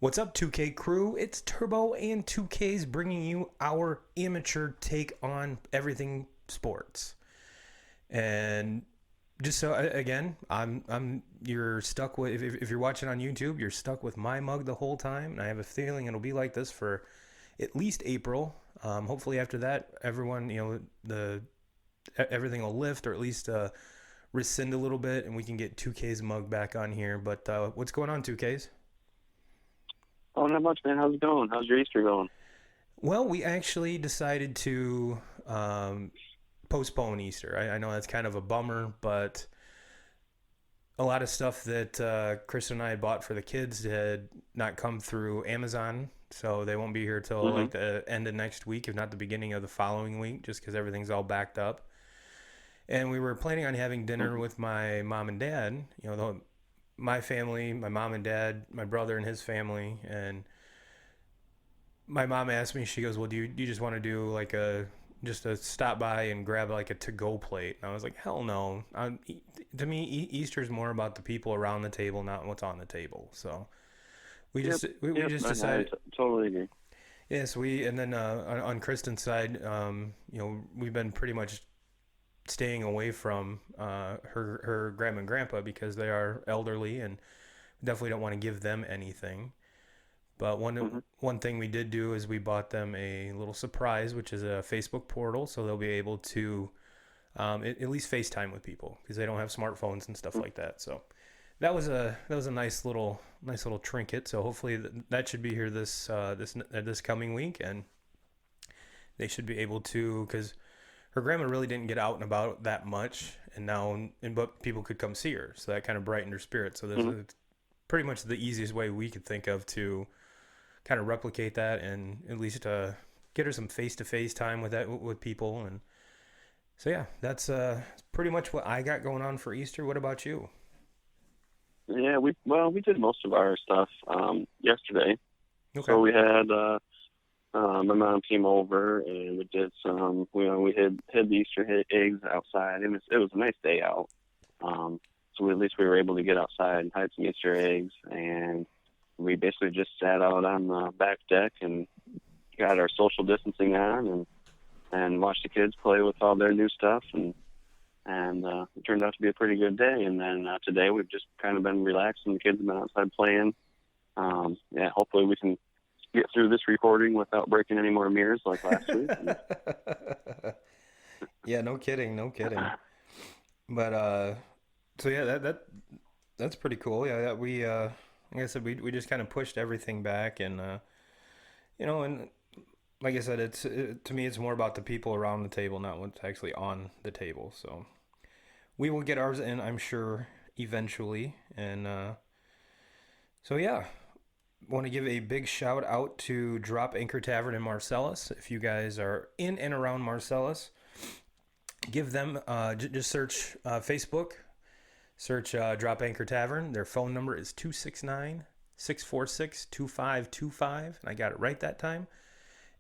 What's up, 2K crew? It's Turbo and 2K's bringing you our amateur take on everything sports. And just so again, you're stuck with if you're watching on YouTube, you're stuck with my mug the whole time, and I have a feeling it'll be like this for at least April. Hopefully after that, everyone, everything will lift, or at least rescind a little bit, and we can get 2K's mug back on here. But what's going on, 2K's? Oh, not much, man. How's it going? How's your Easter going? Well, we actually decided to postpone Easter. I know that's kind of a bummer, but a lot of stuff that Chris and I had bought for the kids had not come through Amazon, so they won't be here till like the end of next week, if not the beginning of the following week, just because everything's all backed up. And we were planning on having dinner with my mom and dad, my family, my mom and dad, my brother and his family. And my mom asked me, she goes, well, do you just want to do like just a stop by and grab like a to-go plate? And I was like, hell no. To me, Easter's more about the people around the table, not what's on the table. So we just decided. I totally agree. Yes, and then on Kristen's side, we've been pretty much staying away from her grandma and grandpa because they are elderly and definitely don't want to give them anything. But one thing we did do is we bought them a little surprise, which is a Facebook portal, so they'll be able to at least FaceTime with people because they don't have smartphones and stuff like that. So that was a nice little trinket. So hopefully that should be here this coming week, and they should be able to, because her grandma really didn't get out and about that much, but people could come see her, so that kind of brightened her spirit. So this is pretty much the easiest way we could think of to kind of replicate that, and at least get her some face-to-face time with people. And so yeah, that's pretty much what I got going on for Easter. What about you? Yeah, we did most of our stuff yesterday. Okay. So we had my mom came over and we did some. We hid the Easter eggs outside. It was a nice day out. So at least we were able to get outside and hide some Easter eggs, and we basically just sat out on the back deck and got our social distancing on and watched the kids play with all their new stuff, and it turned out to be a pretty good day. And then today we've just kind of been relaxing. The kids have been outside playing. Hopefully we can get through this recording without breaking any more mirrors like last week. Yeah, no kidding. But so yeah, that's pretty cool. Yeah, we like I said, we just kind of pushed everything back, and and like I said, to me it's more about the people around the table, not what's actually on the table. So we will get ours in, I'm sure, eventually. And so yeah, want to give a big shout out to Drop Anchor Tavern in Marcellus. If you guys are in and around Marcellus, give them just search Facebook. Search Drop Anchor Tavern. Their phone number is 269-646-2525. And I got it right that time.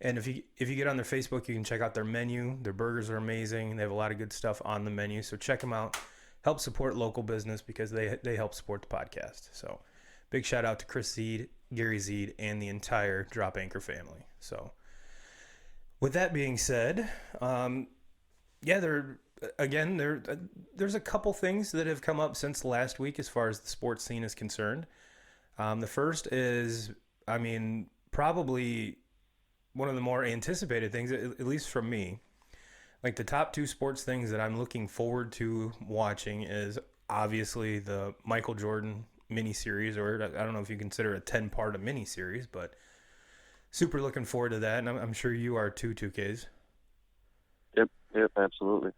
And if you get on their Facebook, you can check out their menu. Their burgers are amazing. They have a lot of good stuff on the menu. So check them out. Help support local business because they help support the podcast. So big shout out to Chris Zeed, Gary Zeed, and the entire Drop Anchor family. So with that being said, there's a couple things that have come up since last week as far as the sports scene is concerned. The first is, probably one of the more anticipated things, at least from me. Like the top two sports things that I'm looking forward to watching is obviously the Michael Jordan miniseries, or I don't know if you consider a 10-part a miniseries, but super looking forward to that. And I'm sure you are too, 2Ks. Yep, absolutely.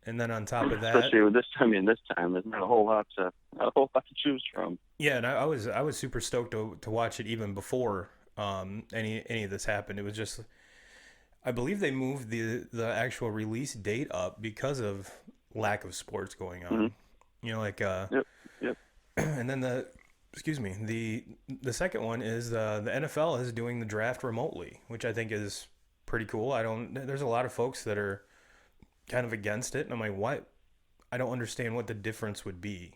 And then on top of that, especially with this time, there's not a whole lot to choose from. Yeah, and I was super stoked to watch it even before any of this happened. It was just, I believe they moved the actual release date up because of lack of sports going on. Yep. And then the second one is the NFL is doing the draft remotely, which I think is pretty cool. There's a lot of folks that are kind of against it. And I'm like, what? I don't understand what the difference would be.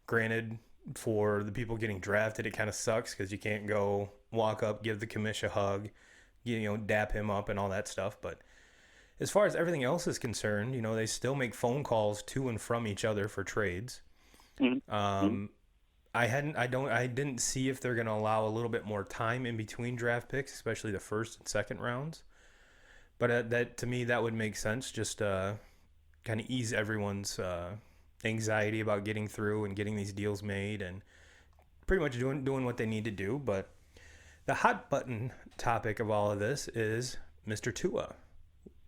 Granted, for the people getting drafted, it kind of sucks because you can't go walk up, give the commish a hug, dap him up and all that stuff. But as far as everything else is concerned, they still make phone calls to and from each other for trades. Mm-hmm. Um, I didn't see if they're going to allow a little bit more time in between draft picks, especially the first and second rounds. But that to me, that would make sense. Just kind of ease everyone's anxiety about getting through and getting these deals made, and pretty much doing what they need to do. But the hot button topic of all of this is Mr. Tua,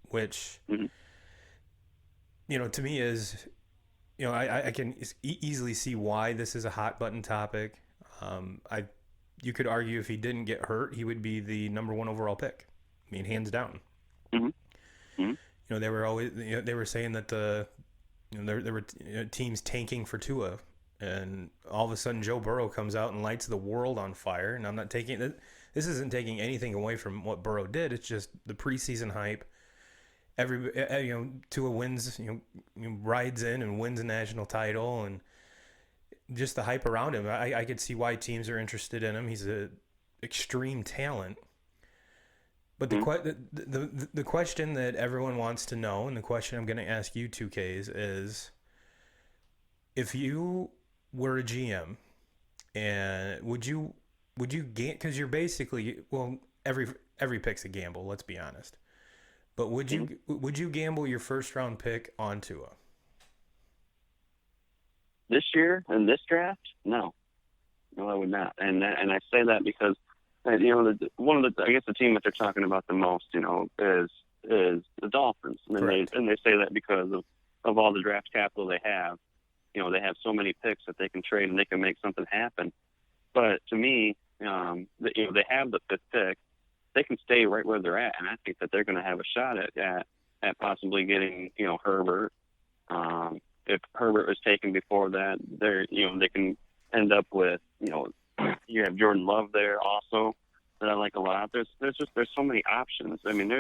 which Mm-hmm. to me is I can easily see why this is a hot button topic. I You could argue if he didn't get hurt, he would be the number one overall pick. I mean, hands down. Mm-hmm. Mm-hmm. They were always they were saying that there were teams tanking for Tua, and all of a sudden Joe Burrow comes out and lights the world on fire. And I'm not taking this isn't taking anything away from what Burrow did. It's just the preseason hype. Tua wins, rides in and wins a national title, and just the hype around him. I could see why teams are interested in him. He's a extreme talent. But the question that everyone wants to know, and the question I'm going to ask you, 2Ks, is if you were a GM, and would you because you're basically, well, every pick's a gamble. Let's be honest. But would you gamble your first round pick on Tua? This year in this draft? No, I would not. And I say that because one of the I guess the team that they're talking about the most, is the Dolphins, and they say that because of all the draft capital they have. They have so many picks that they can trade and they can make something happen. But to me, they have the fifth pick. They can stay right where they're at, and I think that they're going to have a shot at possibly getting Herbert. If Herbert was taken before that, they can end up with you have Jordan Love there also that I like a lot. There's so many options. I mean,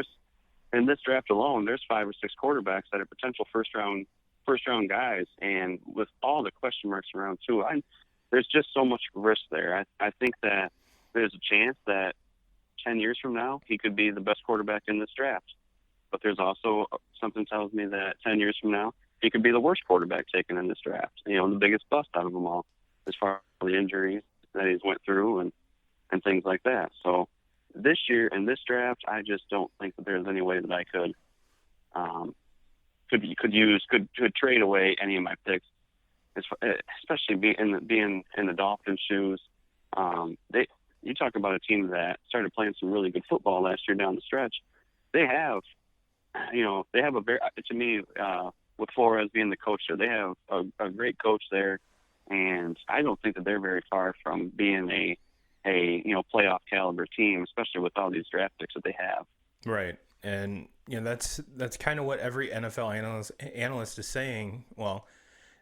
in this draft alone, there's 5 or 6 quarterbacks that are potential first round guys, and with all the question marks around too, there's just so much risk there. I think that there's a chance that 10 years from now he could be the best quarterback in this draft, but there's also something tells me that 10 years from now he could be the worst quarterback taken in this draft. The biggest bust out of them all, as far as the injuries that he's went through and things like that. So this year in this draft, I just don't think that there's any way that I could trade away any of my picks, especially being in the Dolphins' shoes. You talk about a team that started playing some really good football last year down the stretch. They have a very, to me, with Flores being the coach there, they have a great coach there, and I don't think that they're very far from being a playoff caliber team, especially with all these draft picks that they have. Right. And that's kind of what every NFL analyst is saying. Well,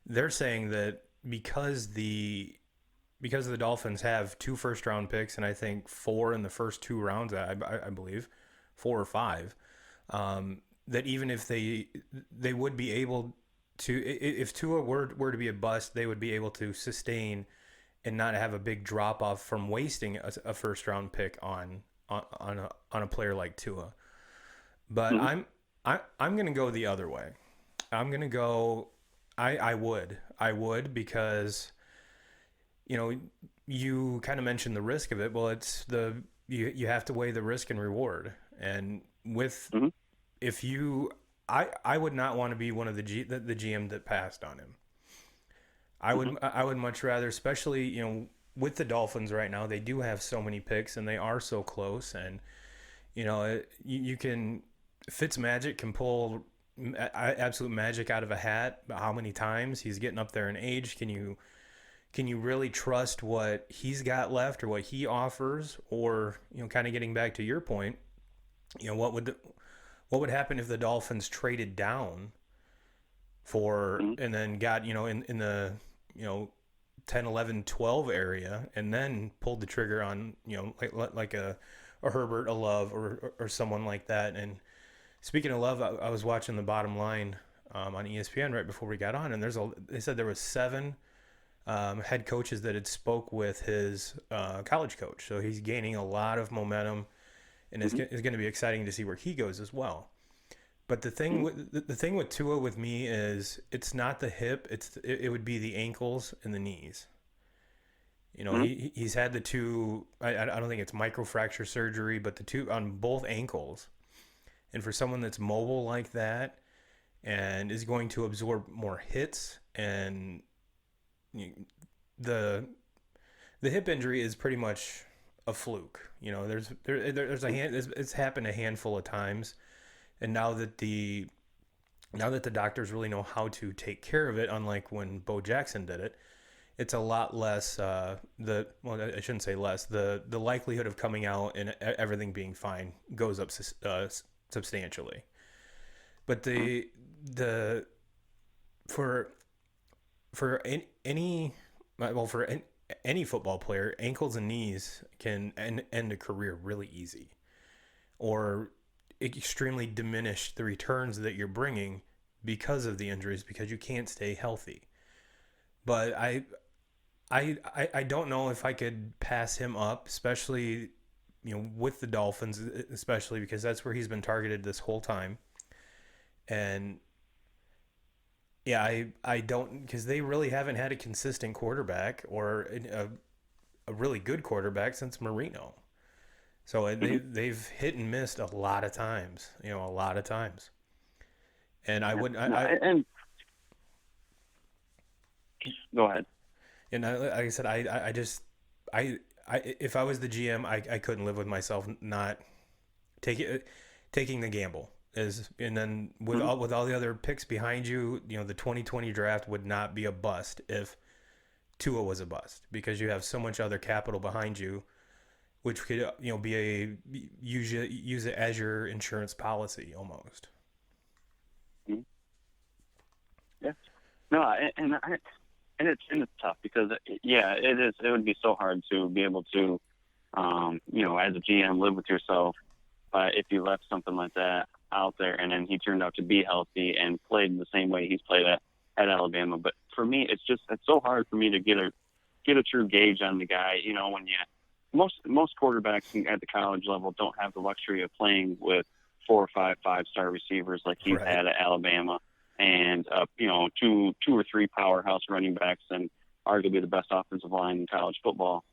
they're saying that because the Dolphins have 2 first round picks, and I think 4 in the first 2 rounds, I believe 4 or 5, that even if they would be able to, if Tua were to be a bust, they would be able to sustain and not have a big drop off from wasting a first round pick on a player like Tua. But Mm-hmm. I'm going to go the other way. I'm going to go. I would because you kind of mentioned the risk of it. Well, it's you have to weigh the risk and reward, and with Mm-hmm. if you I would not want to be one of the GM that passed on him. I would much rather, especially with the Dolphins right now, they do have so many picks and they are so close, and you can Fitzmagic can pull absolute magic out of a hat. But how many times he's getting up there in age? Can you really trust what he's got left or what he offers? Or kind of getting back to your point, what would happen if the Dolphins traded down for Mm-hmm. and then got in the 10, 11, 12 area, and then pulled the trigger on like a Herbert, a Love, or someone like that, and Speaking of love, I was watching the Bottom Line on ESPN right before we got on, and they said there was seven head coaches that had spoke with his college coach. So he's gaining a lot of momentum, and Mm-hmm. it's going to be exciting to see where he goes as well. But Mm-hmm. the thing with Tua with me is it's not the hip; it would be the ankles and the knees. You know, Mm-hmm. he's had the two. I don't think it's microfracture surgery, but the two on both ankles. And for someone that's mobile like that and is going to absorb more hits, and the the hip injury is pretty much a fluke. You know, there's a hand. It's happened a handful of times, and now that the doctors really know how to take care of it, unlike when Bo Jackson did it, it's a lot less. I shouldn't say less. The likelihood of coming out and everything being fine goes up substantially. But the for for any well for any football player, ankles and knees can end a career really easy, or extremely diminish the returns that you're bringing because of the injuries, because you can't stay healthy. But I don't know if I could pass him up, especially with the Dolphins, especially because that's where he's been targeted this whole time. And yeah, I don't, because they really haven't had a consistent quarterback or a really good quarterback since Marino. So Mm-hmm. they've hit and missed a lot of times, a lot of times. And I Yeah. would No, I and go ahead. and I, like I said, I just I if I was the GM, I couldn't live with myself not taking taking the gamble. And then Mm-hmm. with all the other picks behind you, the 2020 draft would not be a bust if Tua was a bust, because you have so much other capital behind you, which could be use it as your insurance policy almost. Mm-hmm. Yeah. No, and it's tough because yeah, it is. It would be so hard to be able to, as a GM, live with yourself. If you left something like that out there, and then he turned out to be healthy and played the same way he's played at Alabama. But for me, it's so hard for me to get a true gauge on the guy. When most quarterbacks at the college level don't have the luxury of playing with 4 or 5 5-star receivers like he's Right. had at Alabama, and two or three powerhouse running backs, and arguably the best offensive line in college football.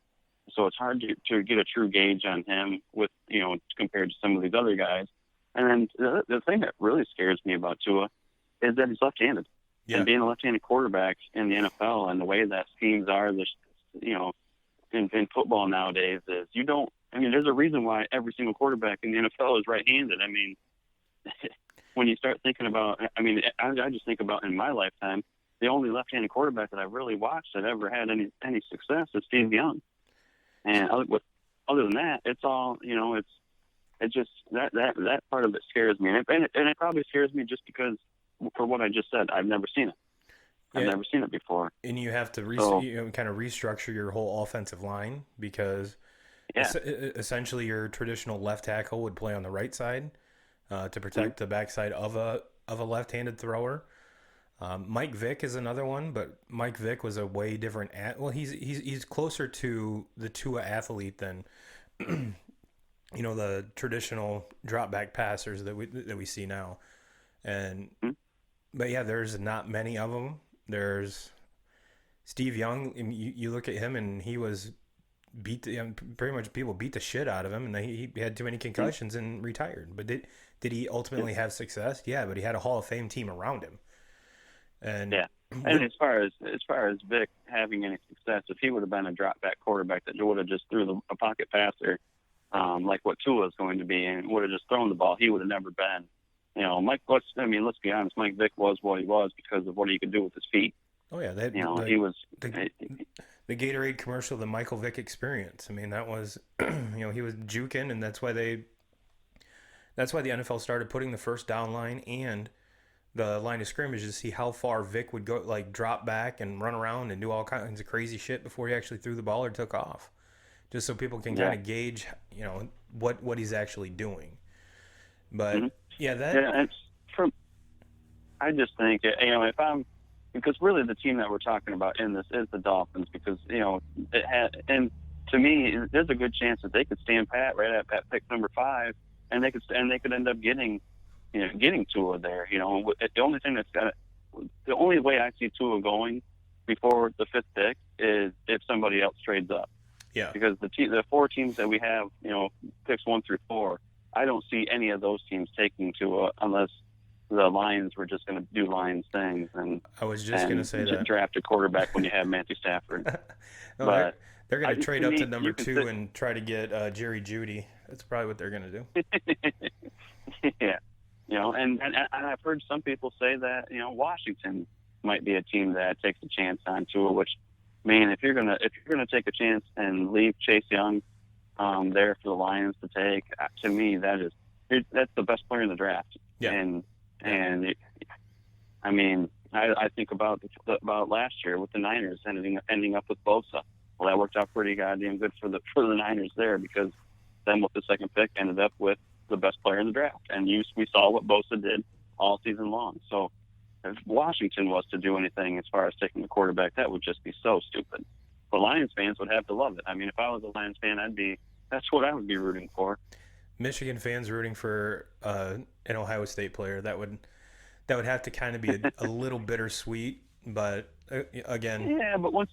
So it's hard to get a true gauge on him with compared to some of these other guys. And then the thing that really scares me about Tua is that he's left-handed, and Yeah. being a left-handed quarterback in the NFL and the way that schemes are, you know, in football nowadays is you don't. I mean, there's a reason why every single quarterback in the NFL is right-handed. I mean, when you start thinking about, I mean, I just think about in my lifetime, the only left-handed quarterback that I really watched that ever had any success is Steve Young. And other than that, it's all it's just that part of it scares me, and it probably scares me just because for what I just said, I've never seen it. I've Yeah. never seen it before. And you have to So kind of restructure your whole offensive line, because yeah. essentially your traditional left tackle would play on the right side to Mm-hmm. protect the backside of a left-handed thrower. Mike Vick is another one, but Mike Vick was a way different. Well, he's closer to the Tua athlete than the traditional drop back passers that we see now. And but yeah, there's not many of them. There's Steve Young, and you look at him, and he was pretty much people beat the shit out of him, and he had too many Mm-hmm. concussions and retired. But did he Yeah. ultimately have success? Yeah, but he had a Hall of Fame team around him. And Yeah. And as far as Vic having any success, if he would have been a drop back quarterback that would have just threw a pocket passer, like what Tua is going to be, and would have just thrown the ball, he would have never been. Mike. Let's be honest. Mike Vick was what he was because of what he could do with his feet. oh yeah, that He was. the the Gatorade commercial, the Michael Vick experience. I mean, that was he was juking, and that's why the NFL started putting the first down line and the line of scrimmage to see how far Vic would go, like drop back and run around and do all kinds of crazy shit before he actually threw the ball or took off, just so people can kind Yeah. of gauge, what he's actually doing. Hmm. But Yeah, that. Yeah, and from I just think if I'm because really the team that we're talking about in this is the Dolphins because it had and to me there's a good chance that they could stand pat right at pick number 5 and they could end up getting Tua there. The only thing the only way I see Tua going before the 5th pick is if somebody else trades up Yeah. because the 4 teams that we have picks 1 through 4, I don't see any of those teams taking Tua unless the Lions were just going to do Lions things I was just gonna and say that. draft a quarterback when you have Matthew Stafford. No, But they're gonna trade to up to me, number you can 2 sit. and try to get Jerry Judy. That's probably what they're gonna do. Yeah, and I've heard some people say that Washington might be a team that takes a chance on Tua. Which, man, if you're gonna take a chance and leave Chase Young there for the Lions to take, to me that's the best player in the draft. Yeah. And Yeah. and I mean, I think about last year with the Niners ending up with Bosa. Well, that worked out pretty goddamn good for the Niners there because then with the 2nd pick ended up with the best player in the draft, and we saw what Bosa did all season long. So if Washington was to do anything as far as taking the quarterback, that would just be so stupid. But Lions fans would have to love it. I mean, if I was a Lions fan, that's what I would be rooting for. Michigan fans rooting for an Ohio State player. That would have to kind of be a little bittersweet, but again, Yeah, but once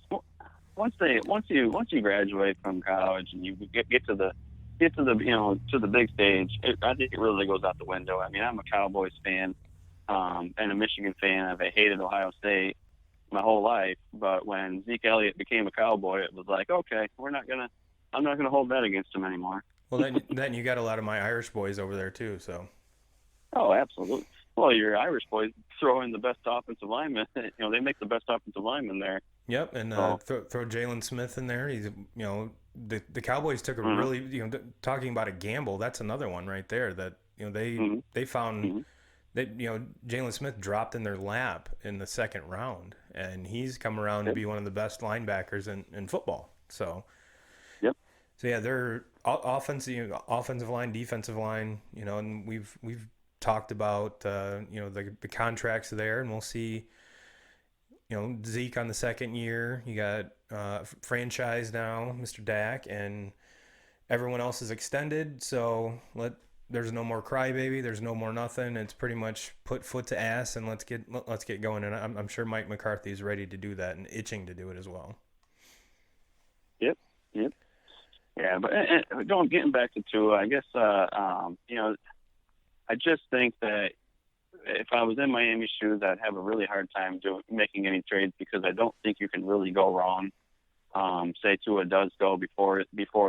you graduate from college and you get to the to the big stage, I think it really goes out the window. I mean, I'm a Cowboys fan and a Michigan fan. I've hated Ohio State my whole life, but when Zeke Elliott became a Cowboy, it was like, okay, I'm not gonna hold that against him anymore. well then you got a lot of my Irish boys over there too. So Oh, absolutely. Well, your Irish boys throw in the best offensive lineman. They make the best offensive lineman there. yep, and So, throw Jalen Smith in there. He's the Cowboys took a mm-hmm, really talking about a gamble. That's another one right there that mm-hmm, they found mm-hmm. that Jalen Smith dropped in their lap in the 2nd round, and he's come around to Yep, be one of the best linebackers in football. yep, So yeah, they're offensive line, defensive line, and we've talked about the contracts there, and we'll see. Zeke on the 2nd year. You got franchise now, Mr. Dak, and everyone else is extended. So there's no more crybaby. There's no more nothing. It's pretty much put foot to ass and let's get going. And I'm sure Mike McCarthy is ready to do that and itching to do it as well. yep, yep. Yeah, but getting back to Tua, I guess I just think that if I was in Miami's shoes, I'd have a really hard time making any trades because I don't think you can really go wrong. Say Tua does go before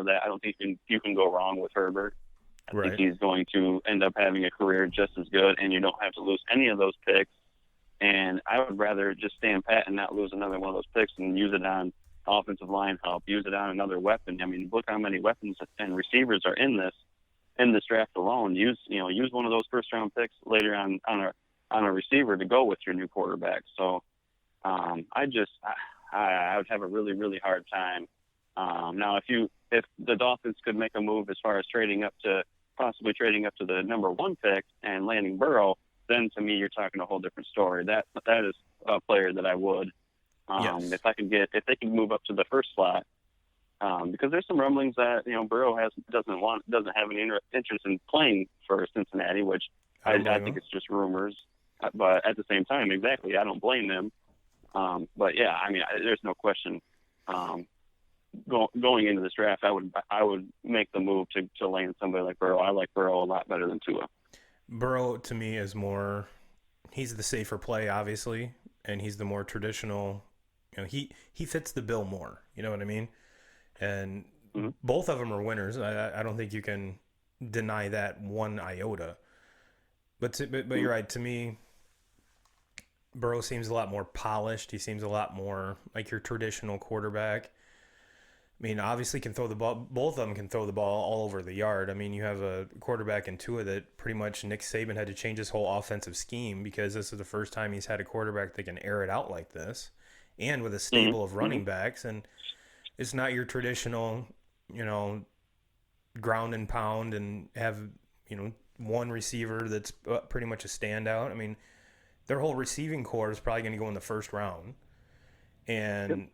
that, I don't think you can go wrong with Herbert. I think Right. he's going to end up having a career just as good, and you don't have to lose any of those picks. And I would rather just stand pat and not lose another one of those picks and use it on offensive line help, use it on another weapon. I mean, look how many weapons and receivers are in this draft alone. Use one of those 1st-round picks later on a receiver to go with your new quarterback. So I would have a really, really hard time. Now, if the Dolphins could make a move as far as possibly trading up to the number 1 pick and landing Burrow, then to me you're talking a whole different story. That is a player that I would. Yes. If they can move up to the 1st slot, because there's some rumblings that Burrow doesn't have any interest in playing for Cincinnati, which I don't I blame think him. it's just rumors. But at the same time, exactly, I don't blame them. But yeah, I mean, there's no question. Going into this draft, I would make the move to land somebody like Burrow. I like Burrow a lot better than Tua. Burrow to me is more. He's the safer play, obviously, and he's the more traditional. He fits the bill more. You know what I mean? And Mm-hmm. both of them are winners. I don't think you can deny that one iota. But you're right. To me, Burrow seems a lot more polished. He seems a lot more like your traditional quarterback. I mean, obviously can throw the ball. Both of them can throw the ball all over the yard. I mean, you have a quarterback in Tua that pretty much Nick Saban had to change his whole offensive scheme because this is the first time he's had a quarterback that can air it out like this, and with a stable of Mm-hmm. running backs. And it's not your traditional, ground and pound and have one receiver that's pretty much a standout. I mean, their whole receiving core is probably going to go in the first round. Yep.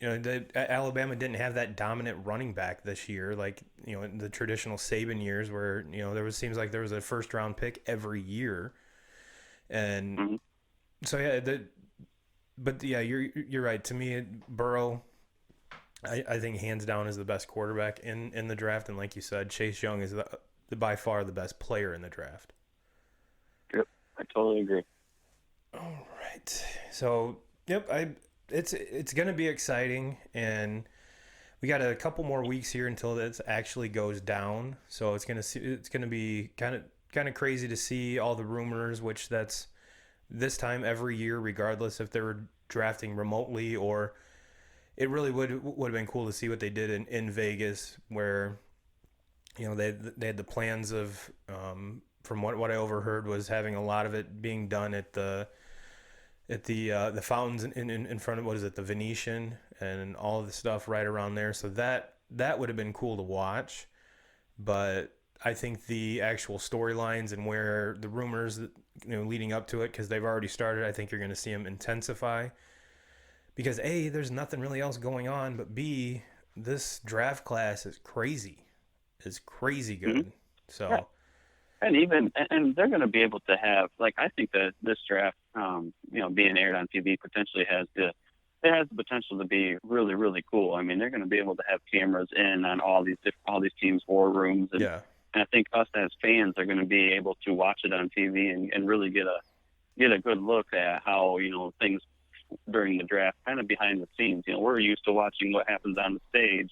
And Alabama didn't have that dominant running back this year, like in the traditional Saban years, where seems like there was a first round pick every year, and Mm-hmm. so yeah, you're right. To me, Burrow, I think hands down is the best quarterback in the draft, and like you said, Chase Young is the by far the best player in the draft. Yep, I totally agree. All right, so yep, it's going to be exciting, and we got a couple more weeks here until this actually goes down. So it's gonna be kind of crazy to see all the rumors, which that's this time every year, regardless if they were drafting remotely or it really would have been cool to see what they did in Vegas, where they had the plans of from what I overheard was having a lot of it being done at the fountains in front of, what is it, the Venetian, and all of the stuff right around there. So that would have been cool to watch. But I think the actual storylines and where the rumors leading up to it, because they've already started, I think you're going to see them intensify. Because A, there's nothing really else going on, but B, this draft class is crazy. It's crazy good. Mm-hmm. So. Yeah. And they're going to be able to have, like, I think that this draft, being aired on TV potentially has the potential to be really, really cool. I mean, they're going to be able to have cameras in on all these teams' war rooms, and Yeah. and I think us as fans are going to be able to watch it on TV and really get a good look at how things during the draft, kind of behind the scenes. We're used to watching what happens on the stage,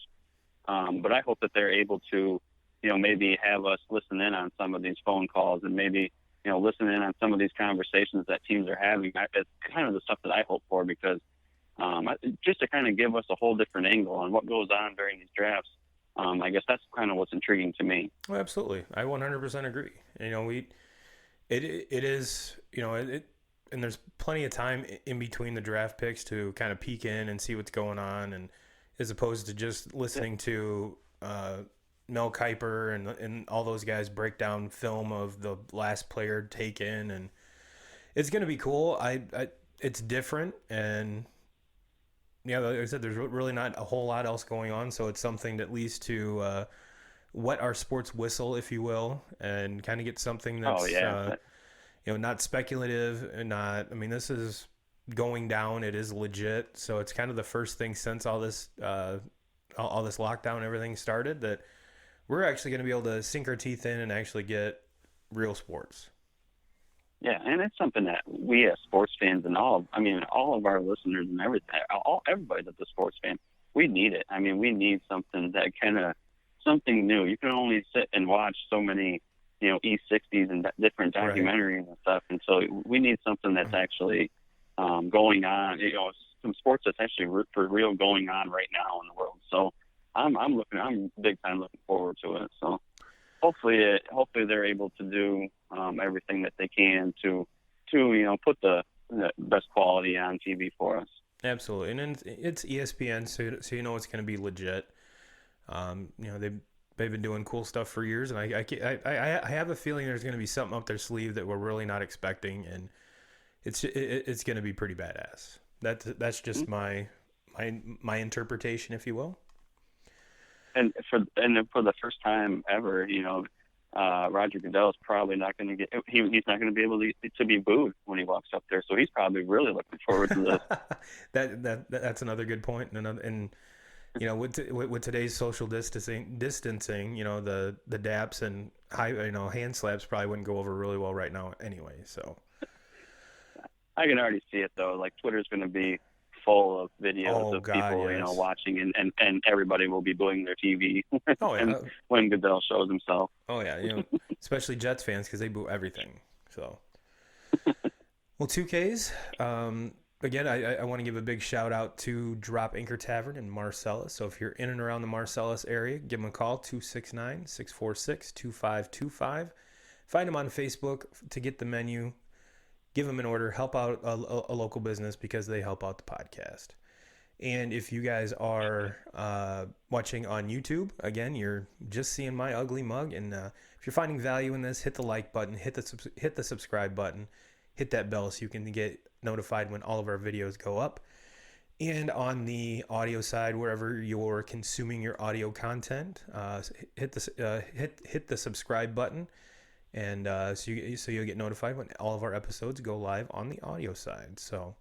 but I hope that they're able to maybe have us listen in on some of these phone calls and maybe, listen in on some of these conversations that teams are having. It's kind of the stuff that I hope for, because just to kind of give us a whole different angle on what goes on during these drafts. I guess that's kind of what's intriguing to me. Well, absolutely. I 100% agree. It is, and there's plenty of time in between the draft picks to kind of peek in and see what's going on, and as opposed to just listening to, Mel Kiper and all those guys break down film of the last player taken, and it's going to be cool. It's different, and yeah, like I said, there's really not a whole lot else going on, so it's something that leads to wet our sports whistle, if you will, and kind of get something that's not speculative and not. I mean, this is going down. It is legit, so it's kind of the first thing since all this lockdown and everything started that we're actually going to be able to sink our teeth in and actually get real sports. Yeah, and it's something that we as sports fans and all of our listeners and everybody that's a sports fan, we need it. I mean, we need something that something new. You can only sit and watch so many, E60s and different documentaries and stuff, and so we need something that's actually going on. Some sports that's actually for real going on right now in the world. So I'm big time looking forward to it. So hopefully they're able to do everything that they can to put the best quality on TV for us. Absolutely, and it's ESPN, so it's going to be legit. They've been doing cool stuff for years, and I have a feeling there's going to be something up their sleeve that we're really not expecting, and it's going to be pretty badass. That's just my interpretation, if you will. And for the first time ever, Roger Goodell is probably not going to get. He's not going to be able to be booed when he walks up there. So he's probably really looking forward to this. That's another good point. And with today's social distancing, the daps and hand slaps probably wouldn't go over really well right now anyway. So I can already see it though. Like Twitter's going to be full of videos of people, yes. Watching, and everybody will be booing their TV. Oh yeah. when Goodell shows himself. Oh yeah, especially Jets fans because they boo everything. So, well, 2Ks. Again, I want to give a big shout out to Drop Anchor Tavern in Marcellus. So if you're in and around the Marcellus area, give them a call, 269-646-2525. Find them on Facebook to get the menu. Give them an order. Help out a local business because they help out the podcast. And if you guys are watching on YouTube, again, you're just seeing my ugly mug. And if you're finding value in this, hit the like button, hit the subscribe button, hit that bell so you can get notified when all of our videos go up. And on the audio side, wherever you're consuming your audio content, hit the subscribe button, and so you'll get notified when all of our episodes go live on the audio side. So